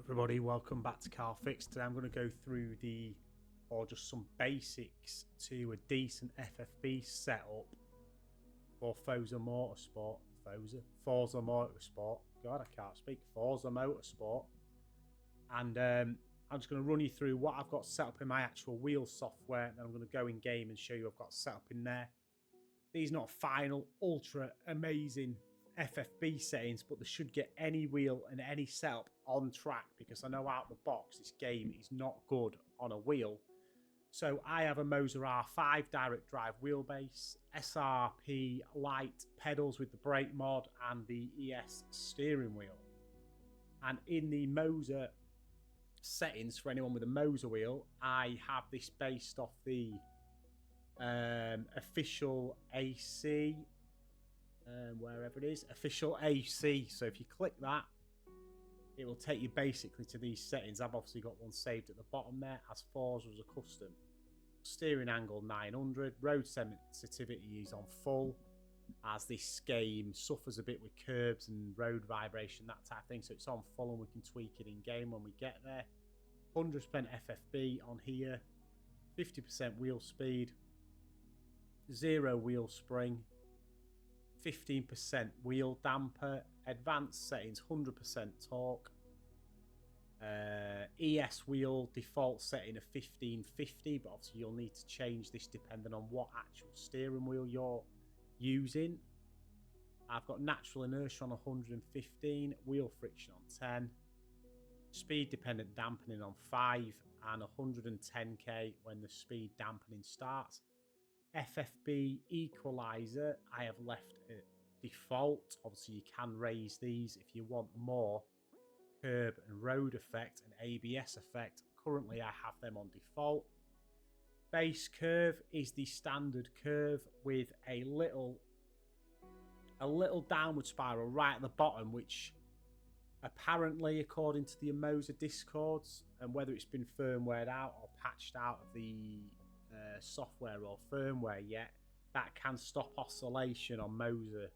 Everybody, welcome back to Car Fix. Today I'm going to go through just some basics to a decent FFB setup for Forza Motorsport. Forza Motorsport. God, I can't speak. Forza Motorsport. And I'm just going to run you through what I've got set up in my actual wheel software. And then I'm going to go in game and show you I've got set up in there. These are not final, ultra amazing FFB settings, but they should get any wheel and any setup on track, because I know out of the box this game is not good on a wheel. So I have a Mosa R5 direct drive wheelbase, SRP light pedals with the brake mod, and the ES steering wheel. And in the Mosa settings, for anyone with a Mosa wheel, I have this based off the official AC, wherever it is, official AC. So if you click that, it will take you basically to these settings. I've obviously got one saved at the bottom there as Forza as a custom. Steering angle 900, road sensitivity is on full, as this game suffers a bit with curbs and road vibration, that type of thing, so it's on full and we can tweak it in game when we get there. 100% FFB on here, 50% wheel speed, 0 wheel spring, 15% wheel damper, advanced settings 100% torque, ES wheel default setting of 1550, but obviously you'll need to change this depending on what actual steering wheel you're using. I've got natural inertia on 115, wheel friction on 10, speed dependent dampening on 5, and 110k when the speed dampening starts. FFB equalizer I have left at default. Obviously you can raise these if you want more curb and road effect and ABS effect. Currently I have them on default. Base curve is the standard curve with a little downward spiral right at the bottom, which apparently, according to the Mosa discords, and whether it's been firmwared out or patched out of the software or firmware yet, that can stop oscillation on Mosa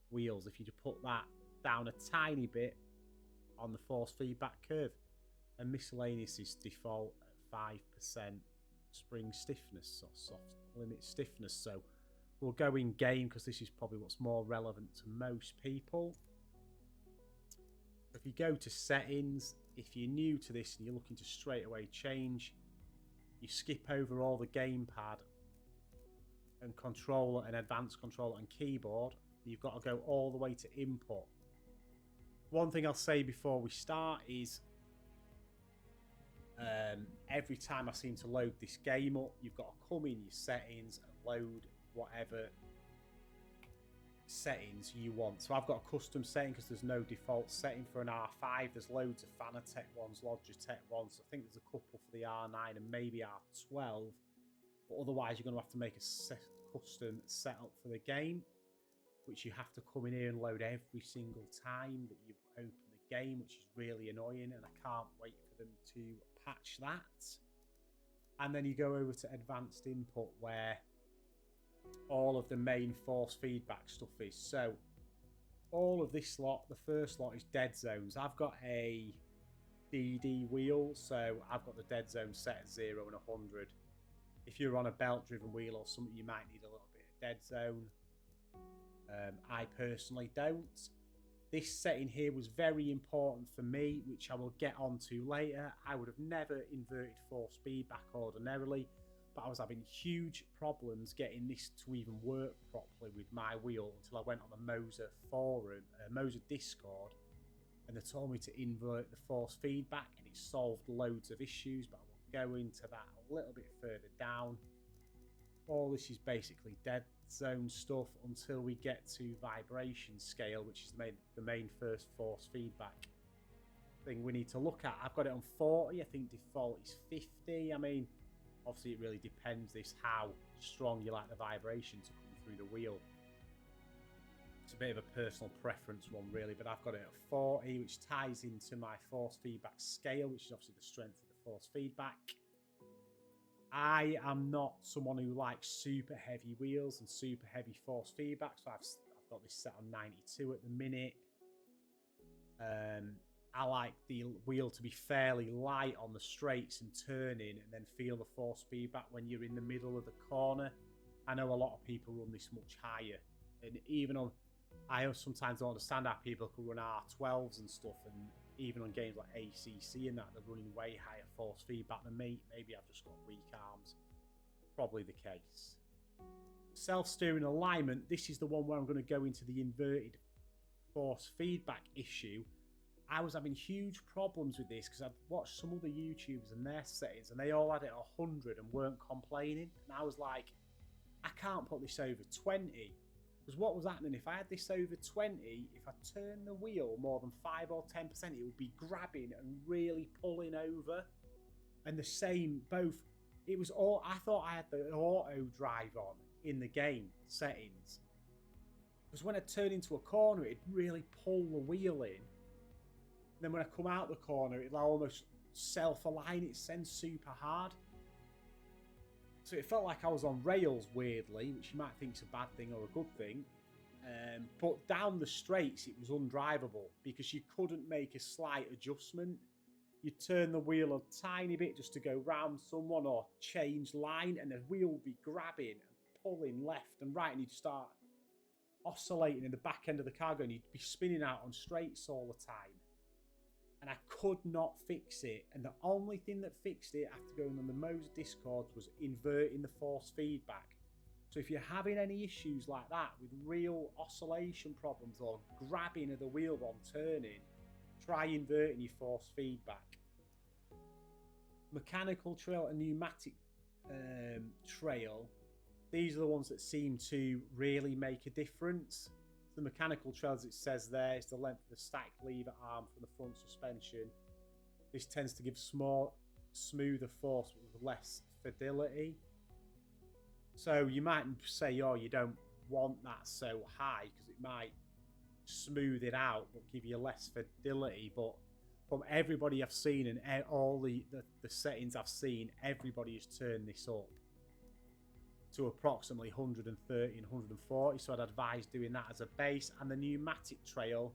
wheels if you just put that down a tiny bit on the force feedback curve. And miscellaneous is default at 5% spring stiffness or soft limit stiffness. So we'll go in game because this is probably what's more relevant to most people. If you go to settings, if you're new to this and you're looking to straight away change, you skip over all the gamepad and controller and advanced controller and keyboard. You've got to go all the way to input. One thing I'll say before we start is every time I seem to load this game up, you've got to come in your settings and load whatever settings you want. So I've got a custom setting because there's no default setting for an R5. There's loads of Fanatec ones, Logitech ones. I think there's a couple for the R9 and maybe R12. But otherwise, you're going to have to make a custom setup for the game, which you have to come in here and load every single time that you open the game, which is really annoying, and I can't wait for them to patch that. And then you go over to advanced input, where all of the main force feedback stuff is. So all of this lot, the first lot is dead zones. I've got a DD wheel, so I've got the dead zone set at 0 and 100. If you're on a belt driven wheel or something, you might need a little bit of dead zone. I personally don't. This setting here was very important for me, which I will get onto later. I would have never inverted force feedback ordinarily, but I was having huge problems getting this to even work properly with my wheel until I went on the Mosa forum, Mosa Discord, and they told me to invert the force feedback, and it solved loads of issues, but I will go into that a little bit further down. All this is basically dead zone stuff until we get to vibration scale, which is the main first force feedback thing we need to look at. I've got it on 40. I think default is 50. I mean, obviously it really depends this how strong you like the vibration to come through the wheel. It's a bit of a personal preference one really, but I've got it at 40, which ties into my force feedback scale, which is obviously the strength of the force feedback. I am not someone who likes super heavy wheels and super heavy force feedback, so I've got this set on 92 at the minute. I like the wheel to be fairly light on the straights and turning, and then feel the force feedback when you're in the middle of the corner. I know a lot of people run this much higher, and even on, I sometimes don't understand how people can run R12s and stuff, and even on games like ACC and that, they're running way higher force feedback than me. Maybe I've just got weak arms. Probably the case. Self-steering alignment, this is the one where I'm going to go into the inverted force feedback issue. I was having huge problems with this because I'd watched some other YouTubers and their settings, and they all had it at 100 and weren't complaining. And I was like, I can't put this over 20. Because what was happening, if I had this over 20, if I turned the wheel more than 5 or 10%, it would be grabbing and really pulling over. And the same, both, it was all, I thought I had the auto drive on in the game settings. Because when I turn into a corner, it'd really pull the wheel in. And then when I come out the corner, it'll almost self-align itself super hard. So it felt like I was on rails, weirdly, which you might think is a bad thing or a good thing. But down the straights, it was undrivable because you couldn't make a slight adjustment. You'd turn the wheel a tiny bit just to go round someone or change line, and the wheel would be grabbing and pulling left and right, and you'd start oscillating in the back end of the car, and you'd be spinning out on straights all the time. And I could not fix it. And the only thing that fixed it after going on the Mosa Discord was inverting the force feedback. So if you're having any issues like that with real oscillation problems or grabbing of the wheel while turning, try inverting your force feedback. Mechanical trail and pneumatic trail, these are the ones that seem to really make a difference. The mechanical trails, it says there, is the length of the stacked lever arm from the front suspension. This tends to give smoother force with less fidelity. So you might say, oh, you don't want that so high because it might smooth it out but give you less fidelity. But from everybody I've seen and all the settings I've seen, everybody has turned this up to approximately 130 and 140, so I'd advise doing that as a base. And the pneumatic trail,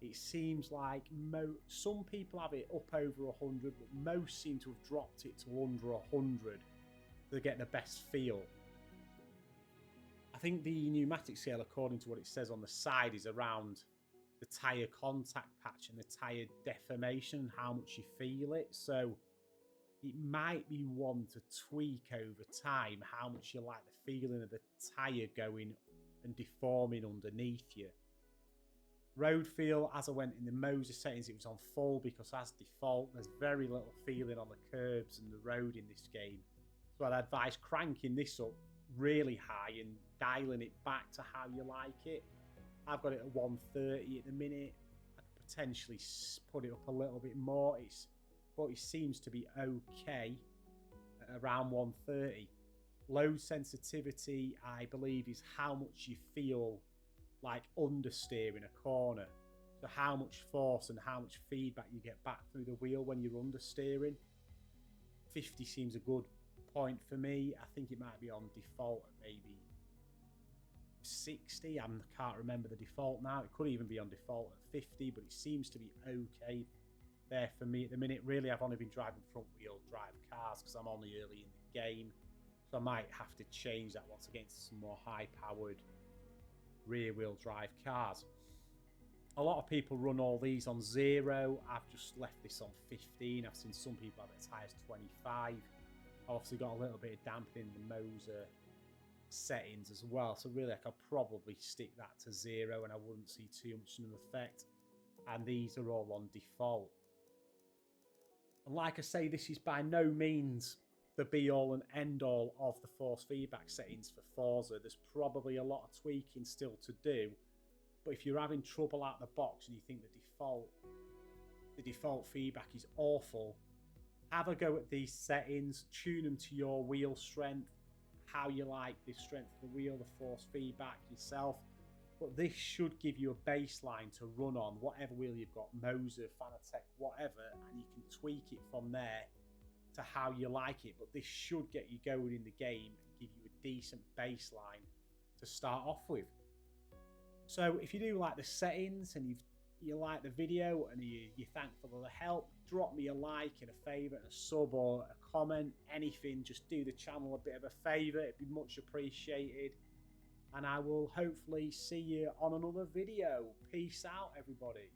it seems like some people have it up over 100, but most seem to have dropped it to under 100 to get the best feel. I think the pneumatic scale, according to what it says on the side, is around the tyre contact patch and the tyre deformation, how much you feel it. So it might be one to tweak over time how much you like the feeling of the tyre going and deforming underneath you. Road feel, as I went in the Mosa settings, it was on full because as default, there's very little feeling on the curbs and the road in this game. So I'd advise cranking this up really high and dialing it back to how you like it. I've got it at 130 at the minute. I could potentially put it up a little bit more. But it seems to be okay at around 130. Load sensitivity, I believe, is how much you feel like understeering a corner. So how much force and how much feedback you get back through the wheel when you're understeering. 50 seems a good point for me. I think it might be on default at maybe 60. I can't remember the default now. It could even be on default at 50, but it seems to be okay there for me at the minute. Really, I've only been driving front wheel drive cars because I'm only early in the game, so I might have to change that once against some more high powered rear wheel drive cars. A lot of people run all these on 0. I've just left this on 15. I've seen some people have it as high as 25. I've obviously got a little bit of dampening in the Mosa settings as well, so really I could probably stick that to 0 and I wouldn't see too much of an effect. And these are all on default. And like I say, this is by no means the be-all and end-all of the force feedback settings for Forza. There's probably a lot of tweaking still to do. But if you're having trouble out the box and you think the default feedback is awful, have a go at these settings, tune them to your wheel strength, how you like the strength of the wheel, the force feedback yourself. But this should give you a baseline to run on, whatever wheel you've got, Mosa, Fanatec, whatever, and you can tweak it from there to how you like it. But this should get you going in the game and give you a decent baseline to start off with. So if you do like the settings and you like the video and you're thankful for the help, drop me a like and a favourite and a sub or a comment, anything. Just do the channel a bit of a favour. It'd be much appreciated. And I will hopefully see you on another video. Peace out, everybody.